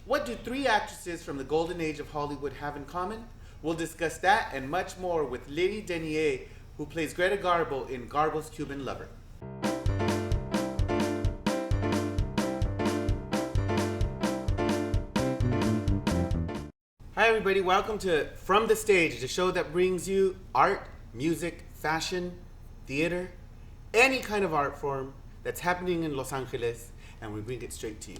What do three actresses from the golden age of Hollywood have in common? We'll discuss that and much more with Lydie Denier, who plays Greta Garbo in Garbo's Cuban Lover. Hi everybody, welcome to From the Stage, the show that brings you art, music, fashion, theater, any kind of art form that's happening in Los Angeles, and we bring it straight to you.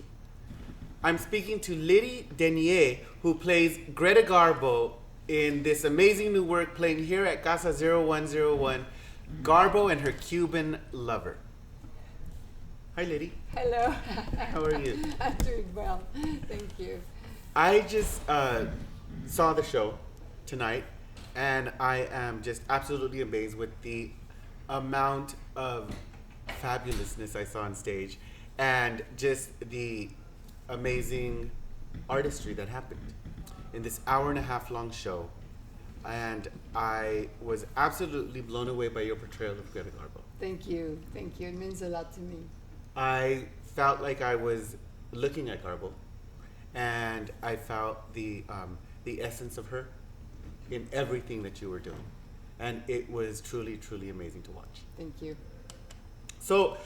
I'm speaking to Lydie Denier, who plays Greta Garbo in this amazing new work playing here at Casa 0101, Garbo and Her Cuban Lover. Hi Lydie. Hello. How are you? I'm doing well, thank you. I just saw the show tonight, and I am just absolutely amazed with the amount of fabulousness I saw on stage and just the amazing artistry that happened in this hour-and-a-half long show. And I was absolutely blown away by your portrayal of Greta Garbo. Thank you. It means a lot to me. I felt like I was looking at Garbo, and I felt the essence of her in everything that you were doing. And it was truly, truly amazing to watch. Thank you. So,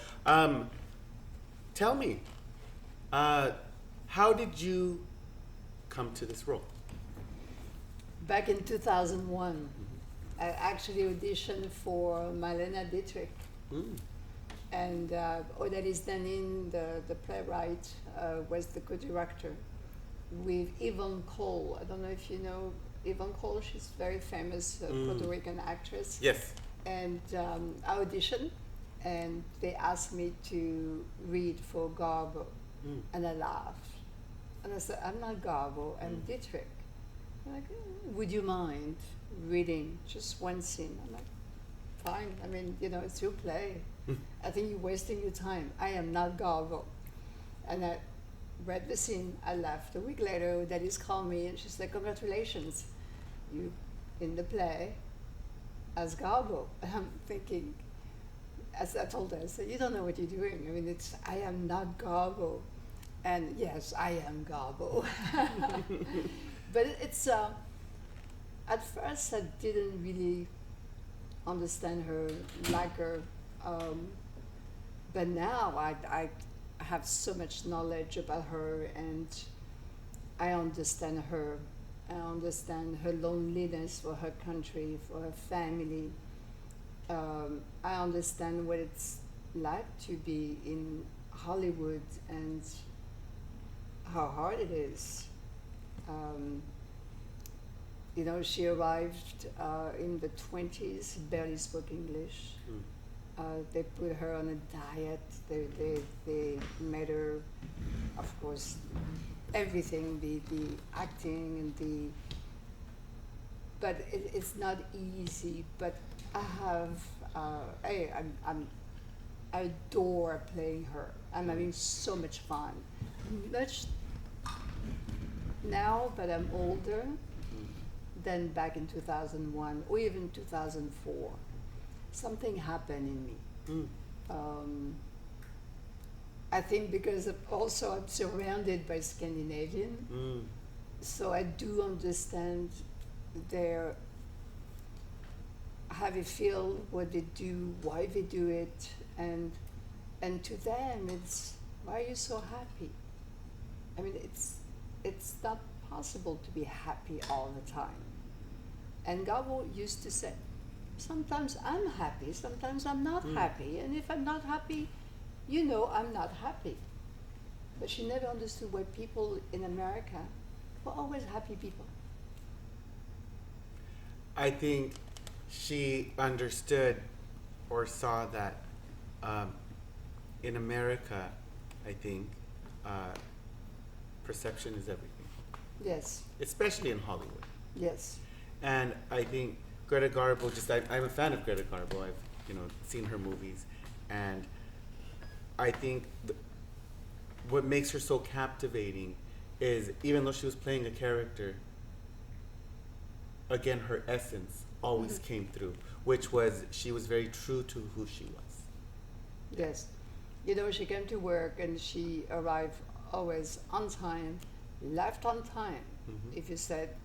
tell me, how did you come to this role? Back in 2001, I actually auditioned for Marlene Dietrich. And Lydie Denier, the playwright, was the co-director with Yvonne Cole. I don't know if you know Yvonne Cole. She's a very famous Puerto Rican actress. Yes. And I auditioned, and they asked me to read for Garbo. And I laughed. And I said, I'm not Garbo, I'm Dietrich. I'm like, would you mind reading just one scene? I'm like, fine. I mean, it's your play. I think you're wasting your time. I am not Garbo. And I read the scene, I left. A week later, Daddy's called me, and she's like, congratulations, you in the play as Garbo. And I'm thinking, as I told her, I said, you don't know what you're doing. I mean, I am not Garbo. And yes, I am Garbo. But it's, at first I didn't really understand her, like her. But now I have so much knowledge about her, and I understand her. I understand her loneliness for her country, for her family. I understand what it's like to be in Hollywood and how hard it is. She arrived in the 20s, barely spoke English. They put her on a diet. They made her, of course, everything, the acting and but it's not easy. But I adore playing her. I'm having so much fun. Much now, but I'm older than back in 2001 or even 2004. Something happened in me. I think because also I'm surrounded by Scandinavian, so I do understand how they feel, what they do, why they do it, and to them it's, why are you so happy? I mean, it's not possible to be happy all the time. And Garbo used to say, sometimes I'm happy, sometimes I'm not happy, and if I'm not happy, I'm not happy. But she never understood why people in America were always happy people. I think she understood or saw that in America, I think, perception is everything. Yes. Especially in Hollywood. Yes. And I think Greta Garbo, I'm a fan of Greta Garbo. I've seen her movies, and I think what makes her so captivating is, even though she was playing a character, again, her essence always came through, which was she was very true to who she was. Yes. She came to work and she arrived always on time, left on time. Mhm. If you said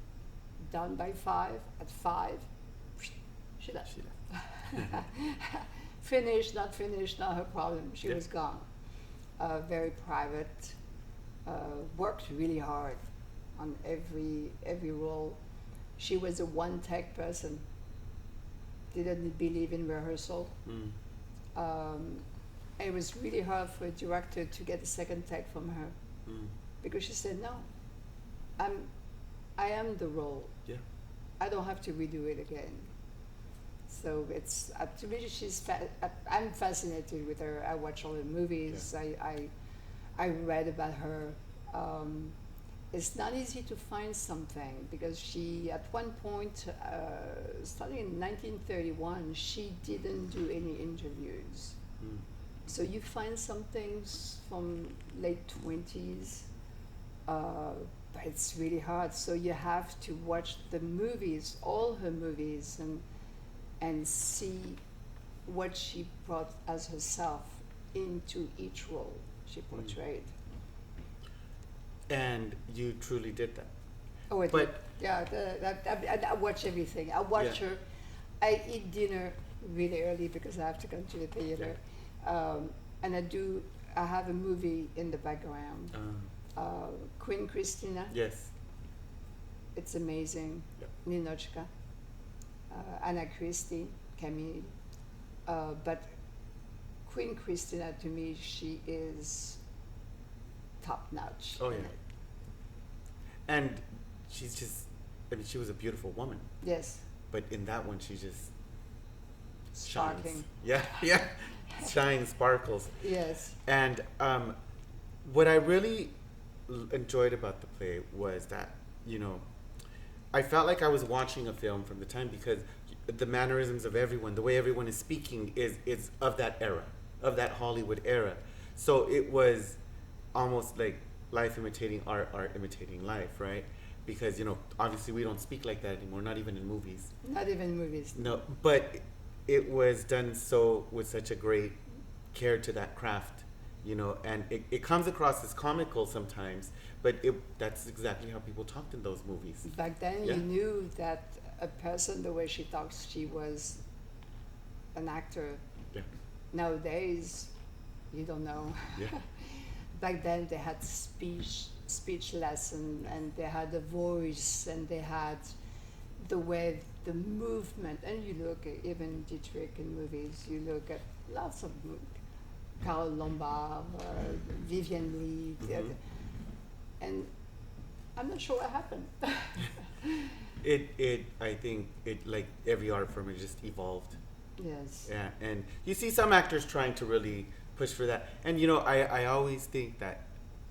done by 5, at 5, she left. She left. Finished, not finished, not her problem. She Yeah. was gone. Very private. Worked really hard on every role. She was a one-take person. Didn't believe in rehearsal. It was really hard for a director to get a second take from her because she said, "No, I am the role. Yeah. I don't have to redo it again." So it's to me, I'm fascinated with her. I watch all the movies. Yeah. I read about her. It's not easy to find something because she, at one point, starting in 1931, she didn't do any interviews. So you find some things from late 20s, but it's really hard. So you have to watch the movies, all her movies, and see what she brought as herself into each role she portrayed. And you truly did that. Oh, I did. But- Yeah, I watch everything. I watch Yeah. her. I eat dinner really early because I have to come to the theater. And I have a movie in the background. Queen Christina. Yes. It's amazing. Yep. Ninochka. Anna Christie, Camille. But Queen Christina, to me, she is top notch. Oh, in yeah. it. And she's just, I mean, she was a beautiful woman. Yes. But in that one, she just Sparkling. shines. Yeah, yeah. Shines, sparkles. Yes. And what I really enjoyed about the play was that, you know, I felt like I was watching a film from the time because the mannerisms of everyone, the way everyone is speaking is of that era, of that Hollywood era. So it was almost like life imitating art, art imitating life, right? Because, you know, obviously we don't speak like that anymore, not even in movies. Not even movies. No, but it was done so with such a great care to that craft, you know, and it comes across as comical sometimes, but that's exactly how people talked in those movies. Back then, Yeah. you knew that a person, the way she talks, she was an actor. Yeah. Nowadays, you don't know. Yeah. Back then, they had speech lesson, and they had a voice, and they had the way, the movement. And you look at even Dietrich in movies. You look at lots of Carole Lombard, Vivienne Lee, Mhm. and I'm not sure what happened. I think it, like every art form, it just evolved. Yes. Yeah, and you see some actors trying to really push for that. And you know, I always think that,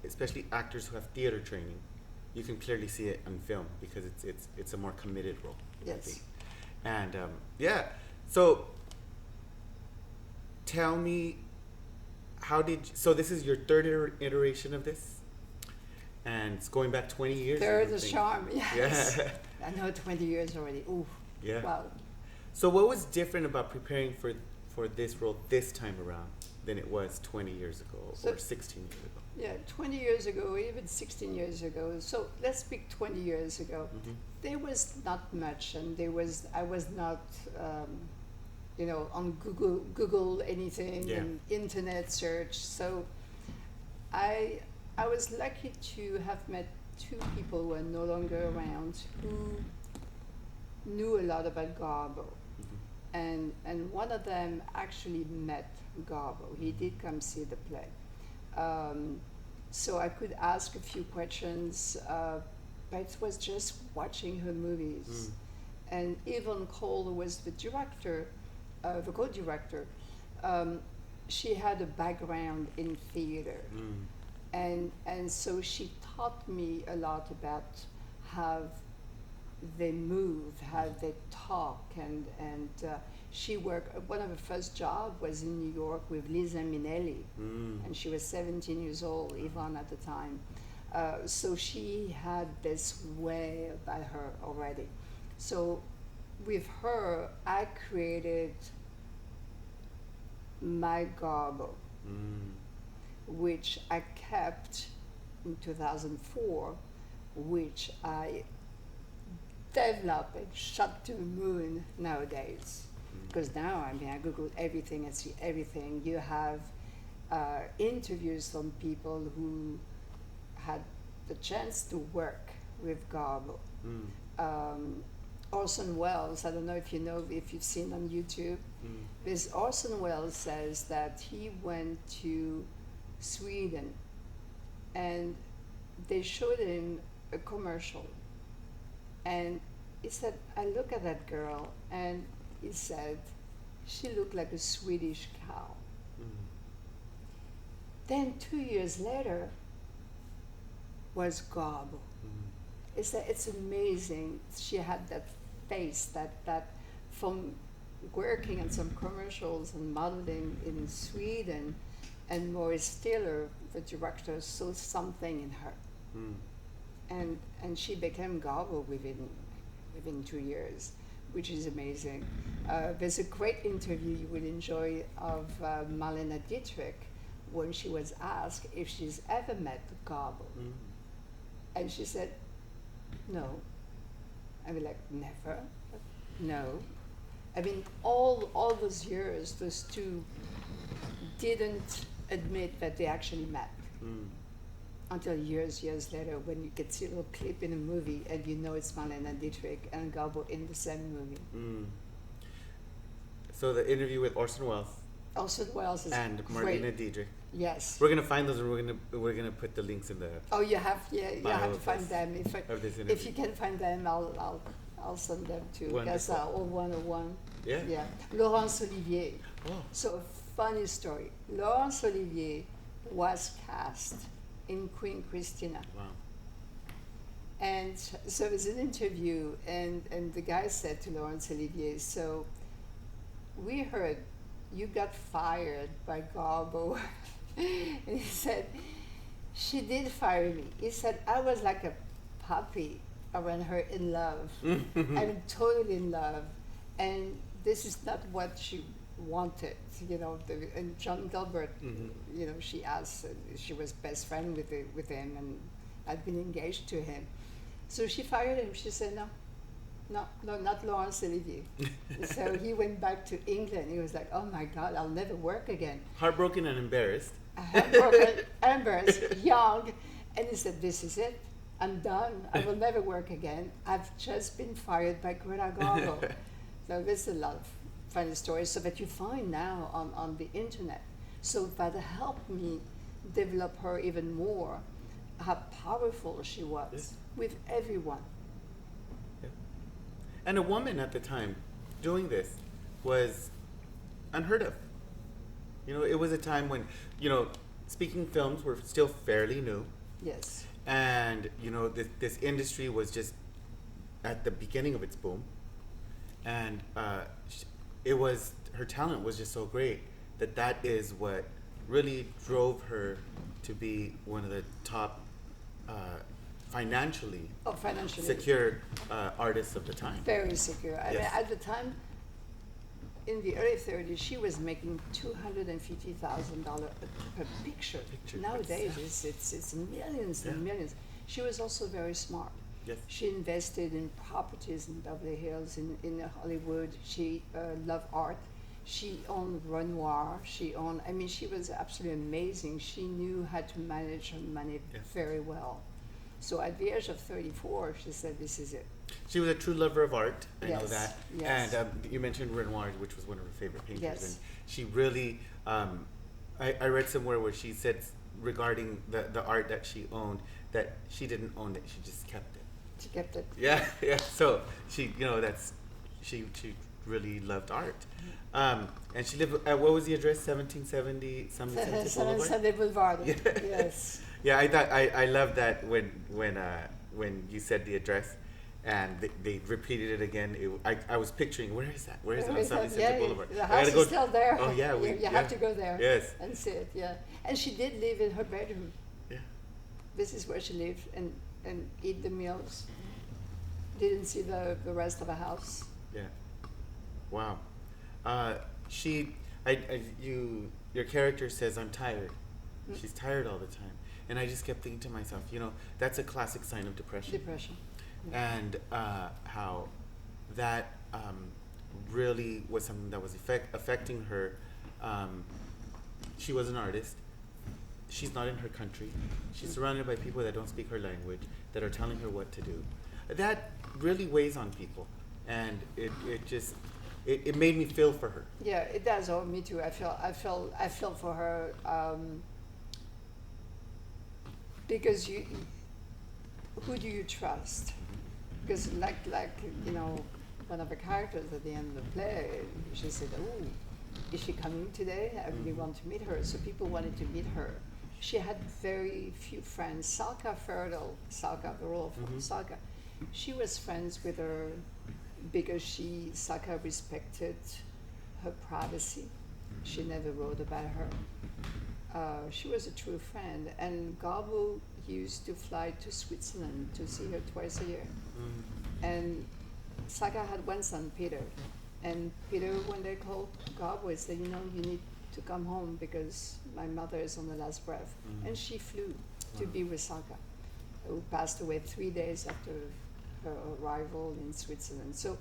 especially actors who have theater training, you can clearly see it on film because it's a more committed role. I Yes. think. And yeah, so tell me, so this is your third iteration of this, and it's going back 20 years. I Third would is think. charm. Yes. Yeah. I know 20 years already. Ooh. Yeah. Wow. So what was different about preparing for this role this time around than it was 20 years ago So- or 16 years ago? Yeah, 20 years ago, even 16 years ago. So let's speak 20 years ago. Mhm. There was not much, and I was not, on Google anything Yeah. and internet search. So I was lucky to have met two people who are no longer around who knew a lot about Garbo. Mhm. And one of them actually met Garbo. He did come see the play. So I could ask a few questions, but it was just watching her movies. And Yvonne Cole, who was the director, the co-director, she had a background in theater. And so she taught me a lot about how they move, how they talk, and she worked. One of her first jobs was in New York with Lisa Minnelli, and she was 17 years old, Yvonne at the time. So she had this way about her already. So with her, I created my Garbo, which I kept in 2004 which I develop and shot to the moon nowadays. Because now, I mean, I Google everything and see everything. You have interviews from people who had the chance to work with Garbo. Orson Welles, I don't know if you know, if you've seen on YouTube, this Orson Welles says that he went to Sweden and they showed him a commercial. And he said, I look at that girl, and he said, she looked like a Swedish cow. Then 2 years later was Garbo. It's amazing. She had that face, that from working on some commercials and modeling in Sweden, and Maurice Stiller, the director, saw something in her. And she became Garbo within 2 years, which is amazing. There's a great interview you will enjoy of Marlene Dietrich when she was asked if she's ever met Garbo. And she said, no. I mean, like, never? No. I mean, all those years, those two didn't admit that they actually met. Until years later, when you could see a little clip in a movie and you know it's Marlene Dietrich and Garbo in the same movie. So the interview with Orson Welles. Orson Welles is and great. Marlene Dietrich. Yes. We're gonna find those, and we're gonna put the links in the. Oh, you have you have to find them. If you can find them, I'll send them to Gaza or 101. Yeah. Yeah. Laurence Olivier. Oh. So a funny story. Laurence Olivier was cast in Queen Christina. Wow. And so there's an interview, and the guy said to Laurence Olivier, so we heard you got fired by Garbo. And he said, she did fire me. He said, I was like a puppy around her, in love. I'm totally in love. And this is not what she wanted, you know. And John Gilbert, you know, she asked, she was best friend with him and had been engaged to him. So she fired him. She said, no, not Laurence Olivier. So he went back to England. He was like, oh my God, I'll never work again. Heartbroken and embarrassed. Heartbroken, embarrassed, young. And he said, this is it. I'm done. I will never work again. I've just been fired by Greta Garbo. So there's a lot of funny stories so that you find now on the internet. So that helped me develop her even more, how powerful she was with everyone. And a woman at the time doing this was unheard of. You know, it was a time when, you know, speaking films were still fairly new. Yes. And, you know, this industry was just at the beginning of its boom. And her talent was just so great that is what really drove her to be one of the top financially secure artists of the time. Very secure. I mean, at the time, in the early 30s, she was making $250,000 per picture. Nowadays, it's millions and millions. She was also very smart. Yes. She invested in properties in Beverly Hills, in Hollywood. She loved art. She owned Renoir. She was absolutely amazing. She knew how to manage her money very well. So at the age of 34, she said, this is it. She was a true lover of art. I know that. Yes. And you mentioned Renoir, which was one of her favorite painters. Yes. And she really, I read somewhere where she said regarding the art that she owned, that she didn't own it, she just kept it. She kept it. Yeah. So she, you know, she really loved art. And she lived at, what was the address? 1770 something Boulevard? 770 Boulevard. Yeah. Yes. Yeah, I love that when you said the address, and they repeated it again. I was picturing, where is that? Where is it on 1770 Boulevard? The house is still there. Oh yeah, you have to go there. Yes. And see it. Yeah. And she did live in her bedroom. Yeah. This is where she lived and eat the meals. Didn't see the rest of the house. Yeah. Wow. Your character says, I'm tired. She's tired all the time. And I just kept thinking to myself, that's a classic sign of depression. Depression. Yeah. And how that really was something that was affecting her. She was an artist. She's not in her country. She's surrounded by people that don't speak her language, that are telling her what to do. That really weighs on people, and it made me feel for her. Yeah, it does. Oh, me too. I feel for her, because who do you trust? Because like one of the characters at the end of the play, she said, "Oh, is she coming today? I really want to meet her." So people wanted to meet her. She had very few friends. Salka Ferdel, the role of Salka, she was friends with her because Salka respected her privacy. She never wrote about her. She was a true friend. And Garbo used to fly to Switzerland to see her twice a year. And Salka had one son, Peter. And Peter, when they called Garbo, said, you need to come home because my mother is on the last breath. And she flew to be with Salka, who passed away 3 days after her arrival in Switzerland. So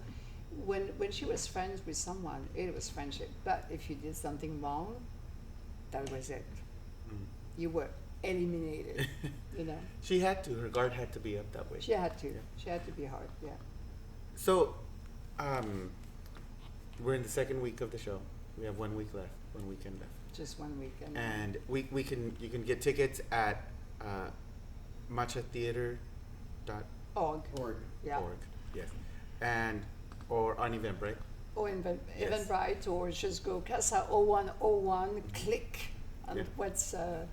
when she was friends with someone, it was friendship. But if you did something wrong, that was it. You were eliminated, She had to. Her guard had to be up that way. She had to. She had to be hard, yeah. So, we're in the second week of the show. We have 1 week left, 1 weekend left. Just 1 weekend. And you can get tickets at matchatheater.org. Org. Yeah. Org, yes. Or on Eventbrite. Or Eventbrite, or just go Casa 0101, click on what's and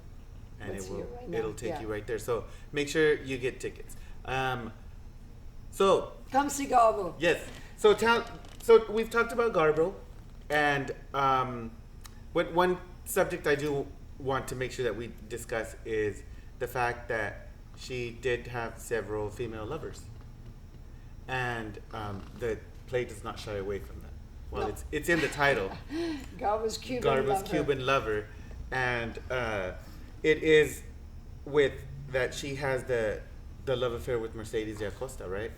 here right now. It'll take you right there. So make sure you get tickets. So come see Garbo. Yes. So we've talked about Garbo, and one subject I do want to make sure that we discuss is the fact that she did have several female lovers, and the play does not shy away from that. Well, no. It's in the title. Garbo's Cuban lover, and it is with that she has the love affair with Mercedes de Acosta, right?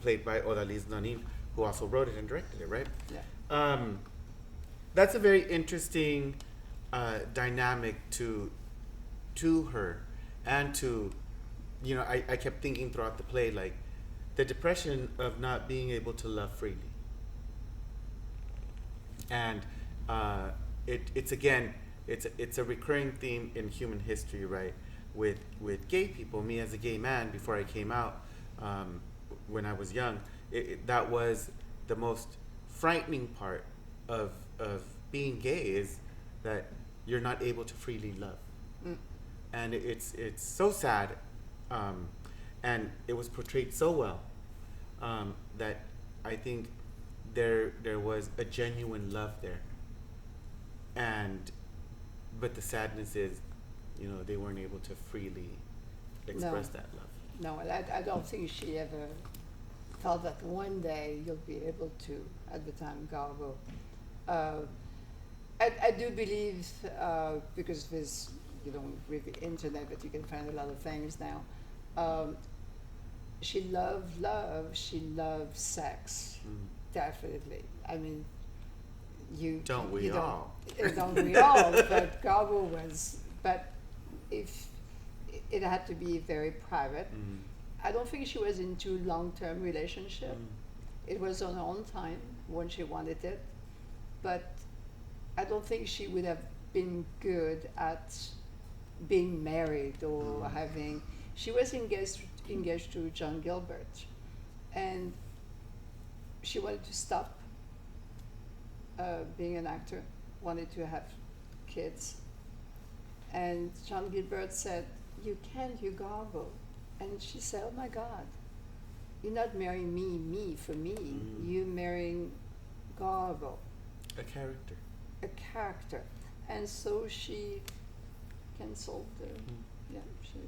Played by Lydie Denier, who also wrote it and directed it, right? Yeah. That's a very interesting dynamic to her, and to, I kept thinking throughout the play, like, the depression of not being able to love freely. And it's a recurring theme in human history, right? With gay people. Me as a gay man, before I came out, when I was young, that was the most frightening part of being gay, is that you're not able to freely love. And it's so sad, and it was portrayed so well, that I think there was a genuine love there. But the sadness is, they weren't able to freely express that love. No, I don't think she ever thought that one day you'll be able to, at the time, Garbo. I do believe, because there's, with the internet, but you can find a lot of things now. She loved love, she loved sex, definitely. I mean, don't we all? Don't we all? But Garbo was, but if it had to be very private. I don't think she was into long-term relationship. It was on her own time when she wanted it, but I don't think she would have been good at being married or having. She was engaged to John Gilbert, and she wanted to stop being an actor, wanted to have kids, and John Gilbert said, "You can't, you Garbo." And she said, "Oh my God, you're not marrying me for me. You're marrying Garbo." A character. A character. And so she canceled she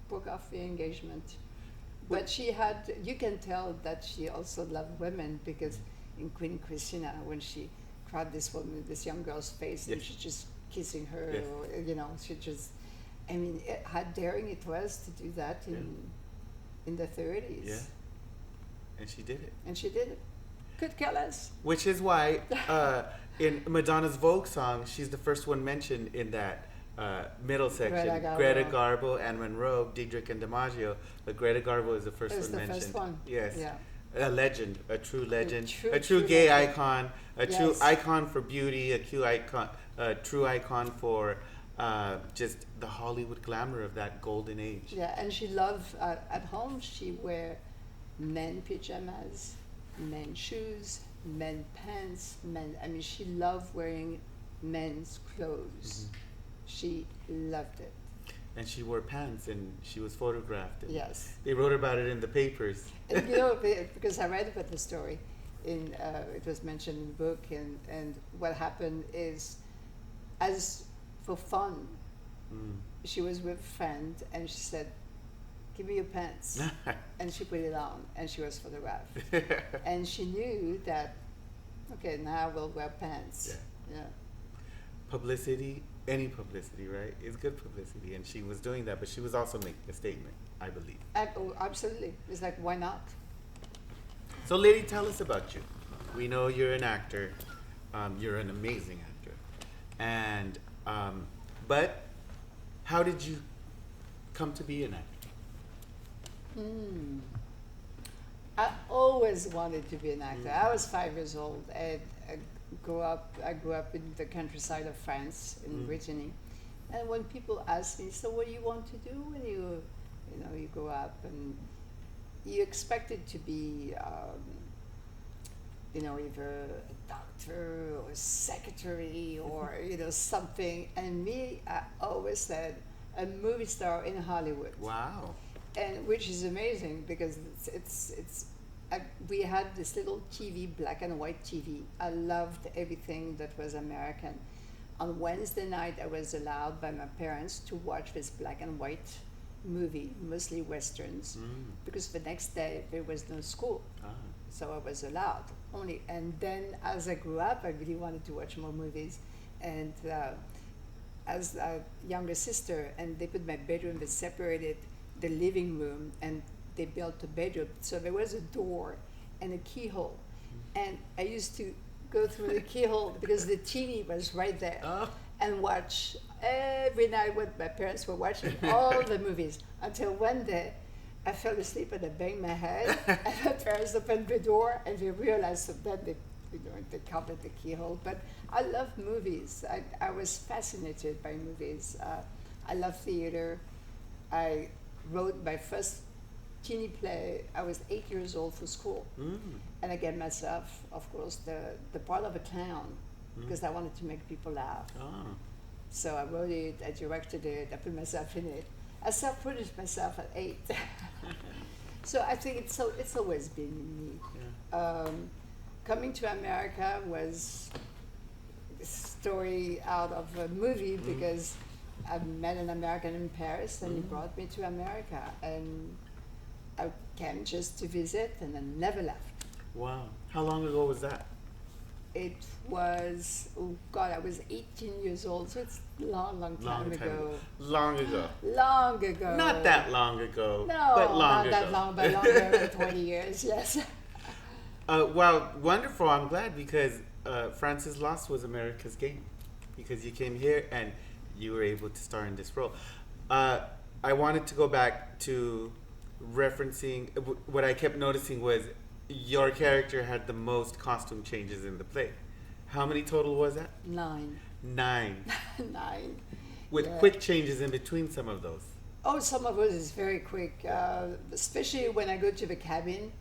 broke off the engagement. But she had, you can tell that she also loved women, because in Queen Christina, when she grabbed this young girl's face, and she's just kissing her, or, she just, I mean, how daring it was to do that in the 30s. Yeah. And she did it. And she did it. Could kill us. Which is why in Madonna's Vogue song, she's the first one mentioned in that middle section. Greta Garbo and Monroe, Diedrich and DiMaggio. But Greta Garbo is the first one mentioned. First one. Yes. Yeah. A legend, a true legend, A true true gay legend. icon, a true icon for beauty, a true icon for just the Hollywood glamour of that golden age. Yeah, and she loved, at home, she wear men pajamas, men shoes, men pants, she loved wearing men's clothes. She loved it. And she wore pants, and she was photographed. And yes. They wrote about it in the papers. And because I read about the story, it was mentioned in the book, and what happened is, as for fun, she was with a friend, and she said, "Give me your pants," and she put it on, and she was photographed, and she knew that, okay, now we'll wear pants. Yeah. Publicity. Any publicity, right? It's good publicity, and she was doing that, but she was also making a statement, I believe. Absolutely. It's like, why not? So, Lydie, tell us about you. We know you're an actor. You're an amazing actor. And, but how did you come to be an actor? I always wanted to be an actor. I was 5 years old, and I grew up in the countryside of France, in Brittany. And when people ask me, so what do you want to do when you grow up? And you expect it to be, either a doctor or a secretary or, something. And me, I always said, a movie star in Hollywood. Wow. And which is amazing because we had this little TV, black and white TV. I loved everything that was American. On Wednesday night, I was allowed by my parents to watch this black and white movie, mostly westerns, because the next day there was no school. So I was allowed only. And then as I grew up, I really wanted to watch more movies. And as a younger sister, and they put my bedroom, they separated the living room, and they built a bedroom. So there was a door and a keyhole. And I used to go through the keyhole because the TV was right there and watch every night what my parents were watching, all the movies, until one day I fell asleep and I banged my head and my parents opened the door and they realized that they covered the keyhole. But I love movies. I was fascinated by movies. I love theater. I wrote my first teeny play. I was 8 years old for school. And I gave myself, of course, the part of a clown because I wanted to make people laugh. So I wrote it, I directed it, I put myself in it. I self-produced myself at 8. So I think it's always been in me. Coming to America was a story out of a movie because I met an American in Paris and he brought me to America, and I came just to visit and I never left. Wow. How long ago was that? It was, I was 18 years old, so it's long time ago. Long ago. Long ago. Not that long ago. No, but long not ago. that long, but longer than 20 years, yes. Well, wonderful. I'm glad because Francis Lost was America's game because you came here and you were able to star in this role. I wanted to go back to referencing what I kept noticing was your character had the most costume changes in the play. How many total was that? 9. 9. 9. With quick changes in between some of those. Oh, some of it is very quick, especially when I go to the cabin.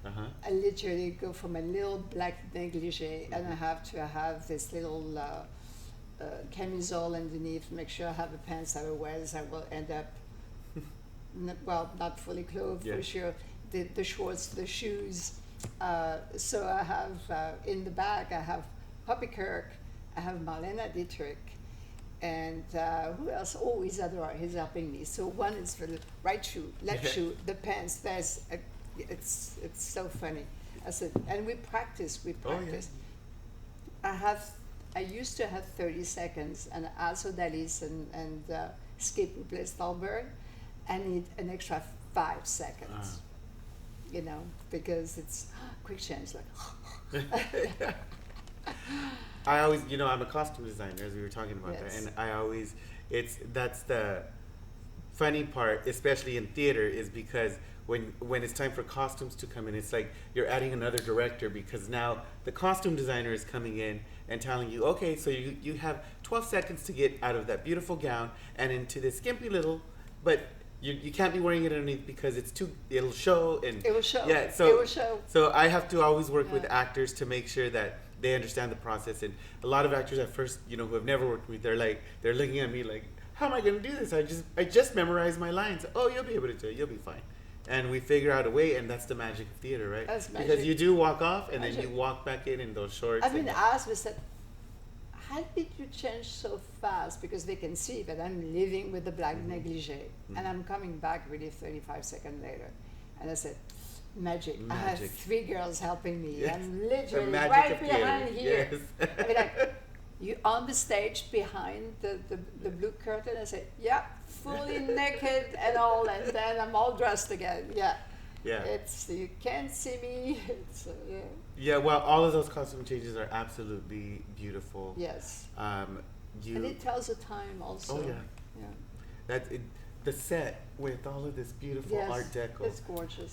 I literally go from a little black negligee and I have to have this little camisole underneath, make sure I have the pants, otherwise I will end up, not fully clothed for sure. The shorts, the shoes. So I have, in the back, I have Poppy Kirk, I have Marlene Dietrich, and who else? Oh, Isadora, he's helping me. So one is for the right shoe, left shoe, the pants. It's so funny. I said, and we practice. I used to have 30 seconds, and also Dalis and skip, replace, stall, burn, I need an extra 5 seconds. You know, because it's quick change, like. I always, you know, I'm a costume designer, as we were talking about that, Yes. and I always, that's the funny part, especially in theater, is because when it's time for costumes to come in, it's like you're adding another director, because now the costume designer is coming in and telling you, okay, so you have 12 seconds to get out of that beautiful gown and into this skimpy little, but you can't be wearing it underneath because it'll show, and It will show. yeah, so It will show. so I have to always work with Yeah. actors to make sure that they understand the process. And a lot of actors at first, you know, who have never worked with me, they're looking at me like, how am I going to do this? I just memorized my lines. Oh, you'll be able to do it. You'll be fine. And we figure out a way, and that's the magic of theater, right? That's Because magic. you do walk off, and then Magic. you walk back in those shorts. I've been and- asked, they said, how did you change so fast? Because they can see that I'm living with the black negligee, and I'm coming back really 35 seconds later. And I said, magic. I have Magic. 3 girls helping me. Yes. I'm The literally magic right of behind theater. here. Yes. I mean, like, you on the stage behind the blue curtain? I said, yeah, fully naked and all, and then I'm all dressed again. Yeah. Yeah. It's, you can't see me. It's, yeah. Yeah, well, all of those costume changes are absolutely beautiful. Yes. Um, And it tells the time also. Oh, yeah. Yeah. The set with all of this beautiful Yes, Art Deco. it's gorgeous.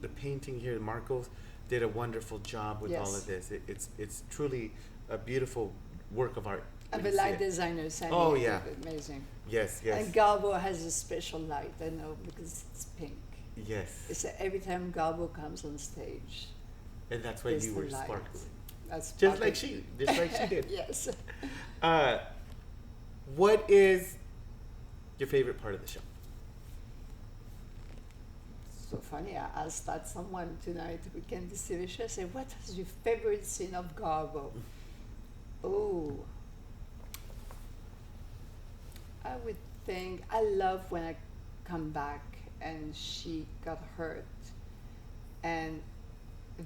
The painting here, Marcos did a wonderful job with all Yes. of this. It's truly a beautiful work of art. And when the you see light it. designer saying Oh, it, yeah. amazing. Yes, yes, And Garbo has a special light, I know, because it's pink. yes. It's every time Garbo comes on stage, And that's why there's you the were light. sparks. That's Just like perfect. she did. Yes. What is your favorite part of the show? So funny, I asked that someone tonight, we can distinguish. I said, what is your favorite scene of Garbo? Oh, I would think, I love when I come back and she got hurt and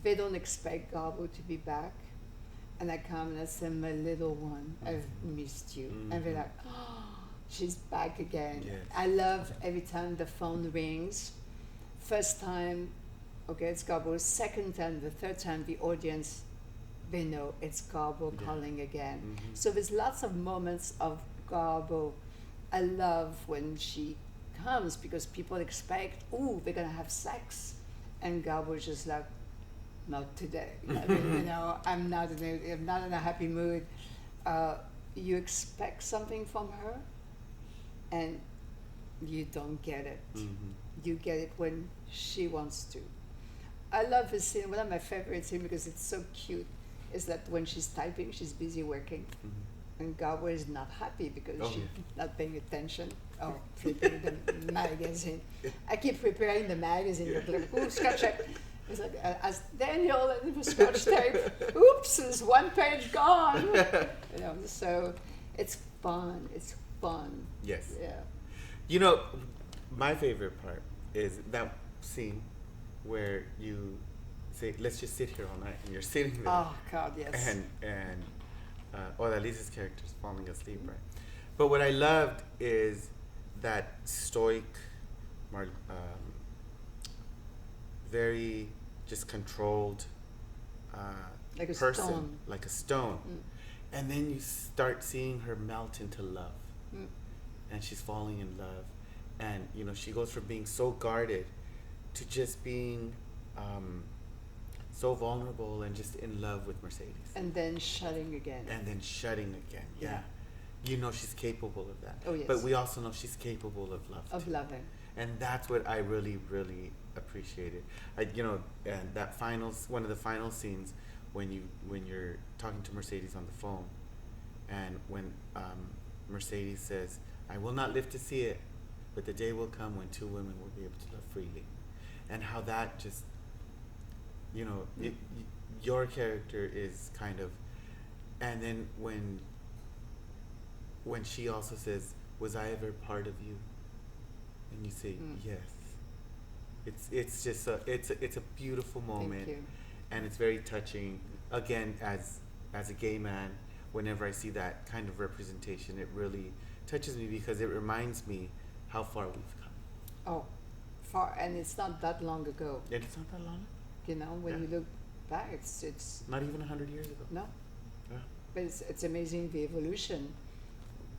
they don't expect Garbo to be back. And I come and I say, my little one, I've missed you. And they're like, oh, she's back again. Yes. I love every time the phone rings. First time, okay, it's Garbo. Second time, the third time, the audience, they know it's Garbo Yeah. calling again. Mm-hmm. So there's lots of moments of Garbo. I love when she comes because people expect, ooh, they're gonna have sex. And Garbo is just like, not today. I mean, you know, I'm not in a happy mood. You expect something from her, and you don't get it. Mm-hmm. You get it when she wants to. I love this scene. One of my favorite scenes because it's so cute is that when she's typing, she's busy working, and Garbo is not happy because Oh, she's yeah. not paying attention. Oh, flipping the magazine. I keep preparing the magazine. Yeah. Like, ooh, scotch tape. It's like, as Daniel and the scotch tape. Oops, there's one page gone. You know, so it's fun. It's fun. Yes. Yeah. You know, my favorite part is that scene where you say, let's just sit here all night, and you're sitting there. Oh God, yes. And Odalise's character is falling asleep, right? But what I loved is that stoic, very just controlled Like a person, stone. like a stone. Mm. And then you start seeing her melt into love, Mm. and she's falling in love, and you know she goes from being so guarded to just being so vulnerable and just in love with Mercedes, And then shutting again. and then shutting again. Yeah, you know she's capable of that. Oh, yes. But we also know she's capable of love Of too. loving. And that's what I really, really appreciated. And that one of the final scenes when you're talking to Mercedes on the phone, and when Mercedes says, "I will not live to see it, but the day will come when two women will be able to love freely," and how that just, your character is kind of, and then when she also says, "Was I ever part of you?" and you say yes, it's just it's a beautiful moment. Thank you. And it's very touching. Again, as a gay man, whenever I see that kind of representation, it really touches me because it reminds me how far we've come. Oh, far, and it's not that long ago. And it's not that long. You know, when Yeah. you look back, it's Not even 100 years ago. no, Yeah. but it's amazing the evolution.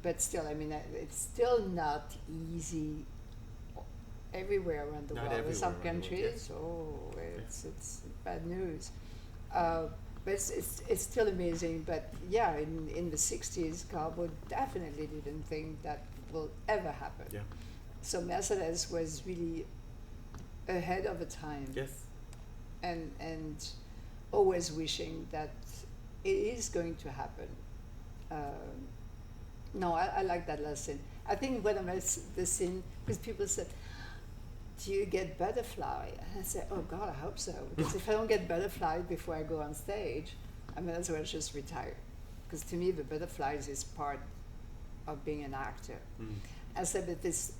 But still, I mean, it's still not easy everywhere around the Not world. In everywhere some around the world, countries, it's bad news. But it's still amazing. But yeah, in the 60s, Garbo definitely didn't think that will ever happen. Yeah. So Mercedes was really ahead of the time. Yes. And always wishing that it is going to happen. No, I like that lesson. I think when I met the scene, because people said, do you get butterfly? And I said, oh God, I hope so. Because if I don't get butterfly before I go on stage, I might as well just retire. Because to me, the butterflies is part of being an actor. I said, but there's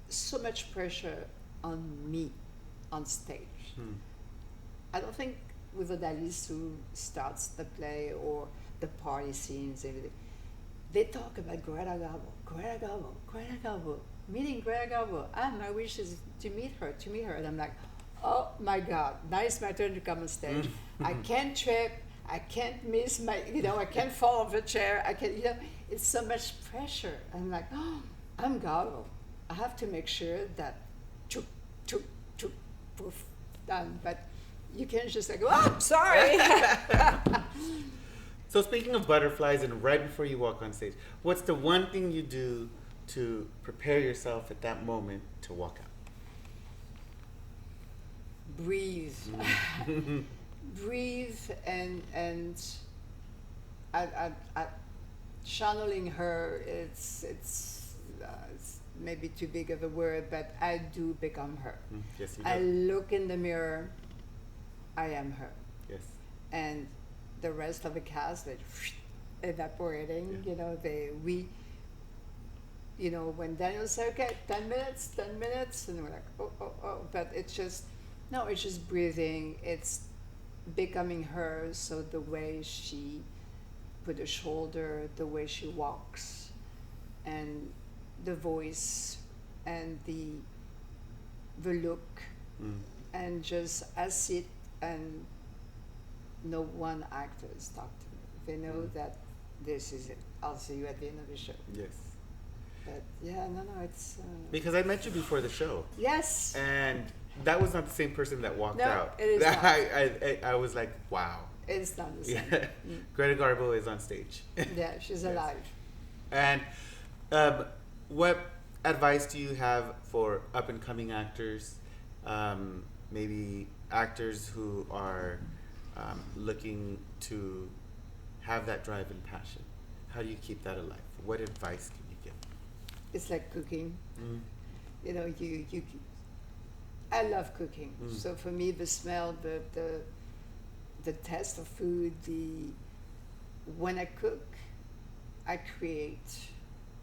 so much pressure on me on stage. I don't think with Odalis who starts the play or the party scenes, everything, they talk about Greta Garbo, meeting Greta Garbo. And my wish is to meet her. And I'm like, oh my God, now it's my turn to come on stage. I can't trip, I can't miss my, I can't fall off a chair, I can't, it's so much pressure. I'm like, oh, I'm Garbo. I have to make sure that chook, poof, done. But you can't just like, oh, sorry. So speaking of butterflies, and right before you walk on stage, what's the one thing you do to prepare yourself at that moment to walk out? Breathe. Breathe and I channeling her, it's maybe too big of a word, but I do become her. Yes, you do. I look in the mirror, I am her. Yes. And the rest of the cast, like evaporating, when Daniel said, okay, 10 minutes, and we're like, oh, but it's just breathing, it's becoming her, so the way she put a shoulder, the way she walks, and the voice, and the look, and just I sit and no one actor has talked to me. They know that this is it. I'll see you at the end of the show. Yes. But yeah, no, it's... Because I met you before the show. Yes. And that was not the same person that walked No, out. it is not. I was like, wow. It's not the same. Yeah. Greta Garbo is on stage. Yeah, she's alive. And what advice do you have for up-and-coming actors, maybe actors who are looking to have that drive and passion? How do you keep that alive? What advice can you give? It's like cooking. You I love cooking. So for me, the smell, the taste of food, when I cook, I create.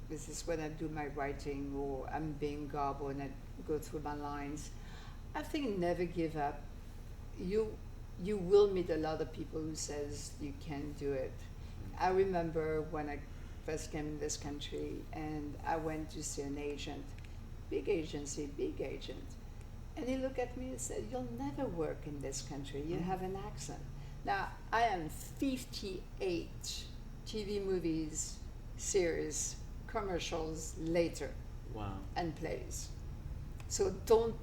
This is when I do my writing, or I'm being Garbo and I go through my lines. I think never give up. You will meet a lot of people who says you can't do it. I remember when I first came in this country and I went to see an agent, big agency, big agent. And he looked at me and said, you'll never work in this country. You have an accent. Now, I am 58 TV movies, series, commercials later. Wow. And plays. So don't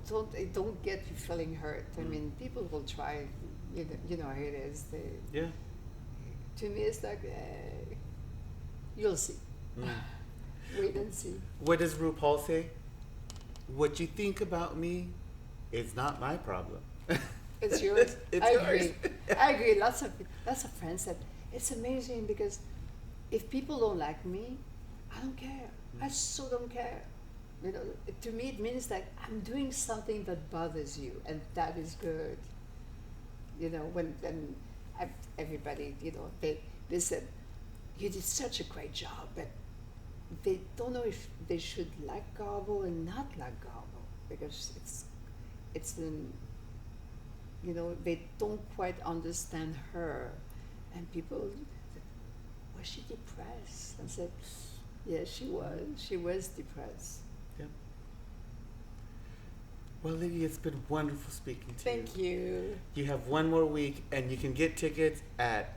get you feeling hurt. I mean, people will try, you know how it is. Yeah. To me, it's like, you'll see. Wait and see. What does RuPaul say? What you think about me is not my problem. It's yours. It's I yours. agree. I agree. Lots of friends said it's amazing because if people don't like me, I don't care. I so don't care. To me, it means that I'm doing something that bothers you, and that is good. Everybody, they said, you did such a great job, but they don't know if they should like Garbo and not like Garbo, because they don't quite understand her. And people said, was she depressed? And said, Yeah, she was. She was depressed. Yeah. Well, Lydia, it's been wonderful speaking to you. Thank you. You have one more week, and you can get tickets at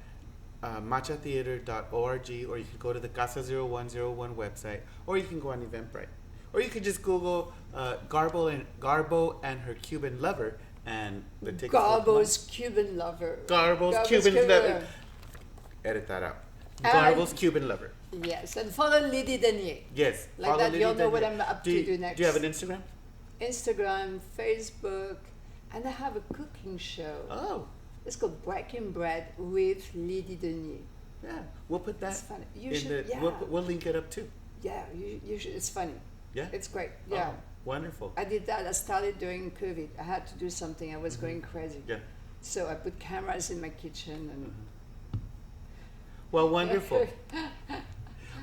matchatheater.org, or you can go to the Casa 0101 website, or you can go on Eventbrite. Or you could just Google Garbo and her Cuban lover, and the tickets. Garbo's Cuban lover. Garbo's Cuban lover. Edit that out. Garbo's Cuban lover. Yes, and follow Lydie Denier. Yes. Like that, you'll know what I'm up to do next. Do you have an Instagram? Instagram, Facebook, and I have a cooking show. Oh. It's called Breaking Bread with Lydie Denier. Yeah, we'll put that. It's funny. You should. Yeah. We'll link it up too. Yeah, you should. It's funny. Yeah. It's great. Yeah. Oh, wonderful. I did that. I started during COVID. I had to do something. I was going crazy. Yeah. So I put cameras in my kitchen and. Well, wonderful.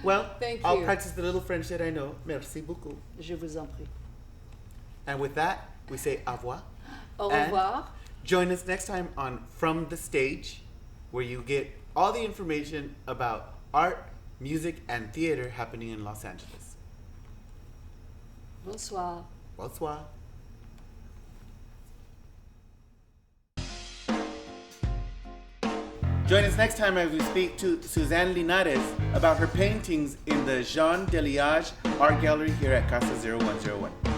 Well, Thank I'll you. practice the little French that I know. Merci beaucoup. Je vous en prie. And with that, we say au revoir. Au And revoir. join us next time on From the Stage, where you get all the information about art, music, and theater happening in Los Angeles. Bonsoir. Bonsoir. Join us next time as we speak to Suzanne Linares about her paintings in the Jean Deliage Art Gallery here at Casa 0101.